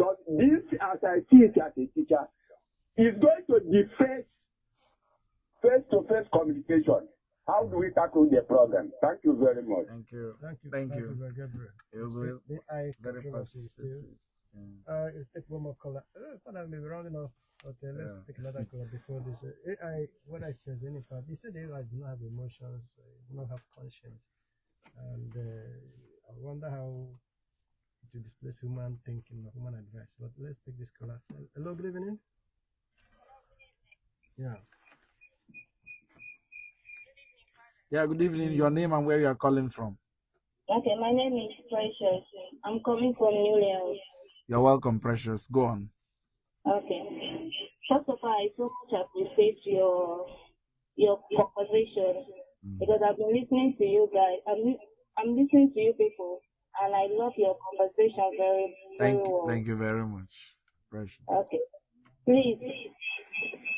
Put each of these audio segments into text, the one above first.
Because this, as I see it as a teacher, is going to defeat face-to-face communication. How do we tackle the problem? Thank you very much. Thank you. Thank you. Thank you. Gabriel. It was very positive. You take one more caller. I may be wrong enough, but let's take another caller before this. AI, when I change any part, they said AI do not have emotions, do not have conscience, and I wonder how to displace human thinking or human advice. But let's take this caller. Hello, good evening. Yeah. Yeah, good evening. Your name and where you are calling from? Okay, my name is Precious. I'm coming from New Orleans. You're welcome, Precious. Go on. Okay. First of all, I so much appreciate your conversation because I've been listening to you guys. I'm listening to you people, and I love your conversation very well. Thank you very much, Precious. Okay. Please,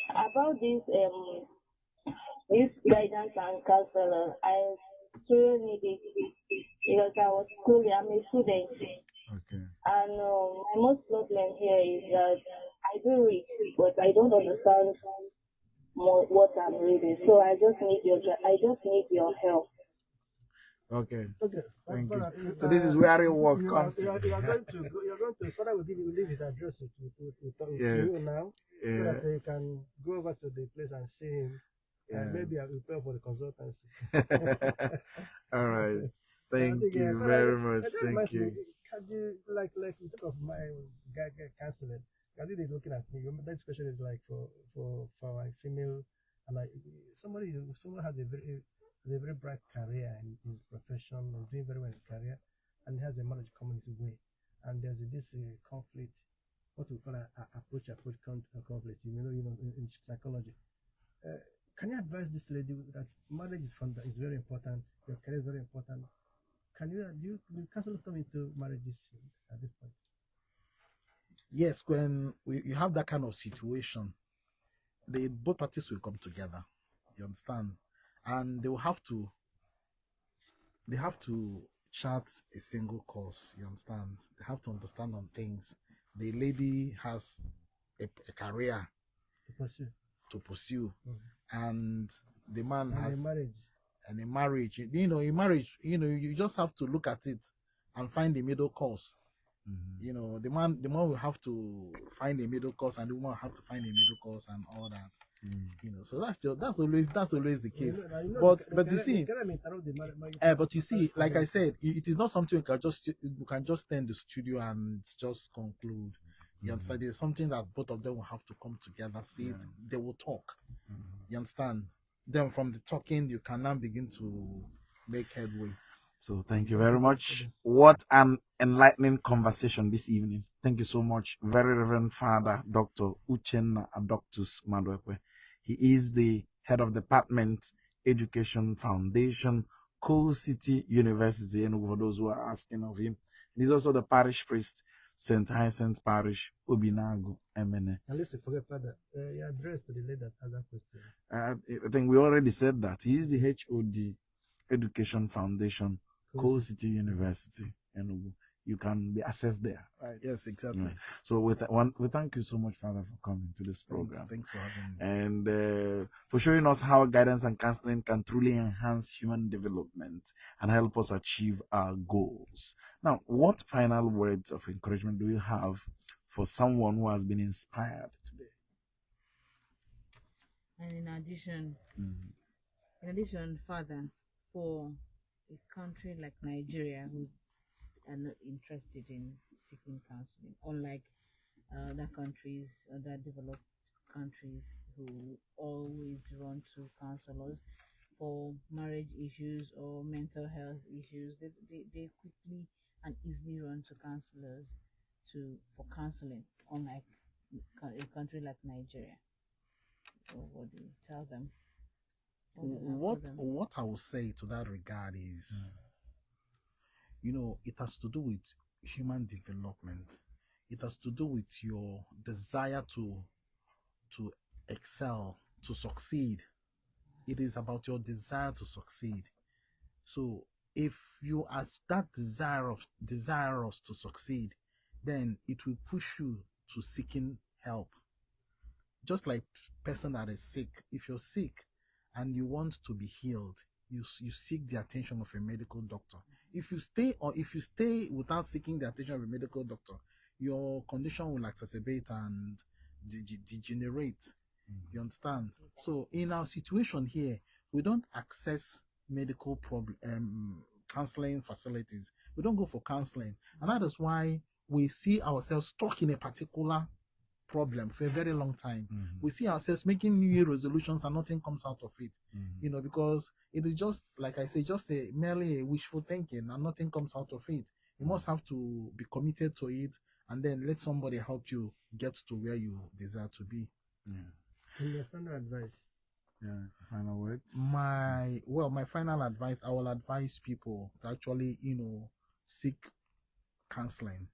about this guidance and counselor, I truly need it because I'm a student. Okay. And my most problem here is that I do read, but I don't understand what I'm reading. So I just need your help. Okay. Thank you. Father, So this is where your work comes. You are going to. Father will leave his address to you now, so that you can go over to the place and see him. Maybe I will pay for the consultancy. All right. Thank you very much. Thank you. Can you like you talk of my guy counseling? I think they're looking at me. That question is like for a female, and like someone has a very bright career in his profession, and doing very well in his career, and he has a marriage coming his way, and there's this conflict, what we call approach conflict. You know, in psychology. Can you advise this lady that marriage is very important, your career is very important? Can do counselors come into marriages at this point? Yes, when you have that kind of situation, both parties will come together. You understand? And they have to chart a single course. You understand? They have to understand on things. The lady has a career to pursue, and the man has a marriage. In marriage, you just have to look at it and find the middle course. The man will have to find a middle course, and the woman will have to find a middle course, and all that. So that's always the case. But you see, like I said, it is not something you can just stay in the studio and just conclude. You understand? There's something that both of them will have to come together, see it. They will talk. You understand? Then from the talking, you can now begin to make headway. So thank you very much. What an enlightening conversation this evening. Thank you so much, very Reverend Father Dr. Uchenna Adoctus Madwekwe. He is the head of Department Education Foundation, Coal City University, and for those who are asking of him, he's also the parish priest, St. Hyacinth Parish, Obinagu, MNA. At least you forget, Father, your address to the lady that has that question. I think we already said that. He is the HOD Education Foundation, Coal City University, and you can be accessed there. Right. Yes, exactly. Yeah. So we thank you so much, Father, for coming to this program. Thanks for having And me. for showing us how guidance and counseling can truly enhance human development and help us achieve our goals. Now, what final words of encouragement do you have for someone who has been inspired today? And in addition, Father, for a country like Nigeria who are not interested in seeking counseling, unlike other developed countries who always run to counselors for marriage issues or mental health issues, they quickly and easily run to counselors for counseling, unlike a country like Nigeria. So what do you tell them? What I will say to that regard is, it has to do with human development. It has to do with your desire to excel, to succeed. It is about your desire to succeed. So if you are that desirous to succeed, then it will push you to seeking help. Just like person that is sick, if you're sick and you want to be healed, you seek the attention of a medical doctor. If you stay without seeking the attention of a medical doctor, your condition will exacerbate and degenerate. You understand? So in our situation here, we don't access medical counseling facilities. We don't go for counseling, and that is why we see ourselves stuck in a particular problem for a very long time. We see ourselves making New Year resolutions and nothing comes out of it. Because it is just, like I say, just merely a wishful thinking and nothing comes out of it. You must have to be committed to it and then let somebody help you get to where you desire to be. And your final advice? Final words? My final advice, I will advise people to actually, seek counseling.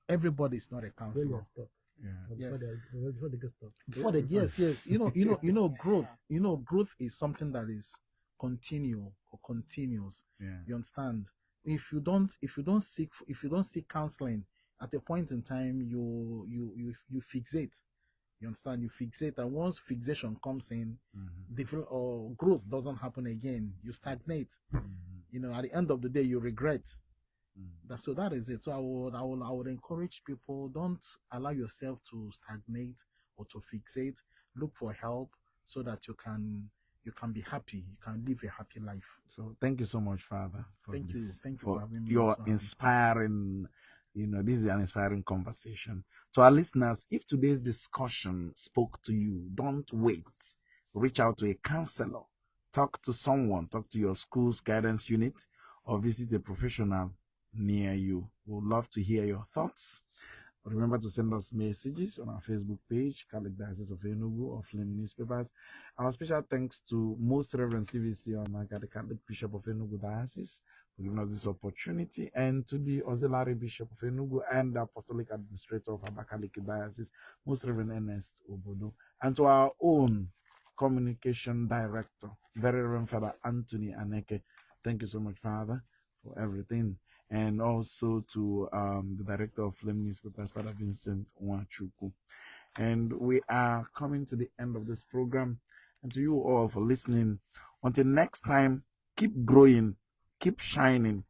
Everybody is not a counselor. Before they get stuck. Yes. Growth is something that is continuous. You understand? If you don't seek counseling, at a point in time you fixate. You understand? You fixate, and once fixation comes in, growth doesn't happen again. You stagnate. At the end of the day, you regret. So that is it. So I would encourage people, don't allow yourself to stagnate or to fixate. Look for help so that you can be happy. You can live a happy life. So thank you so much, Father. Thank you for having me. Your inspiring, this is an inspiring conversation. To our listeners, if today's discussion spoke to you, don't wait. Reach out to a counselor. Talk to someone. Talk to your school's guidance unit or visit a professional near you. We would love to hear your thoughts. Remember to send us messages on our Facebook page, Catholic Diocese of Enugu, or Flame Newspapers. Our special thanks to Most Reverend CVC Onaga, the Catholic Bishop of Enugu Diocese, for giving us this opportunity, and to the Auxiliary Bishop of Enugu and the Apostolic Administrator of Abakaliki Diocese, Most Reverend Ernest Obodo, and to our own Communication Director, Very Reverend Father Anthony Aneke. Thank you so much, Father, for everything. And also to the Director of Flame Newspapers, Father Vincent Nwachukwu. And we are coming to the end of this program. And to you all for listening. Until next time, keep growing, keep shining.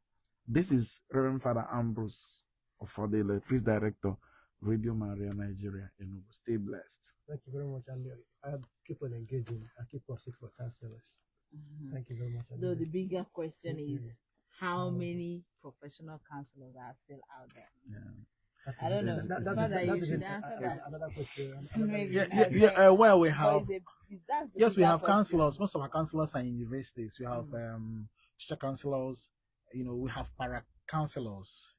This is Reverend Father Ambrose of Fadele, Priest Director, Radio Maria Nigeria. Stay blessed. Thank you very much, and I keep on engaging. I keep on seeking for counselors. Thank you very much. Though the bigger question is, how many professional counselors are still out there? I don't know. You should answer that. Another question. Maybe. Well, we have. Yes, we have counselors. Most of our counselors are in universities. We have teacher counselors. We have para counselors.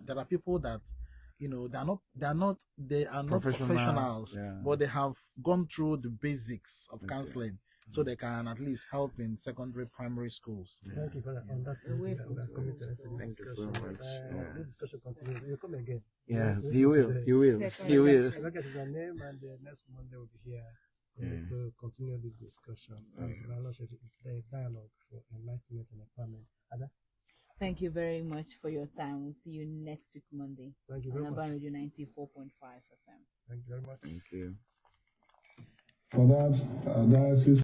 There are people that, they are not professionals, but they have gone through the basics of counseling. So they can at least help in secondary, primary schools. Thank you for that. On that, thank you so much. This discussion continues. You'll come again. Yes, he will. He will. He will. Look at your name, and next Monday we'll be here to continue this discussion. It's the dialogue for enlightenment and empowerment. Ada? Thank you very much for your time. We'll see you next week Monday. Thank you very much. On Radio 94.5 FM. Thank you very much. Thank you. For that, diocese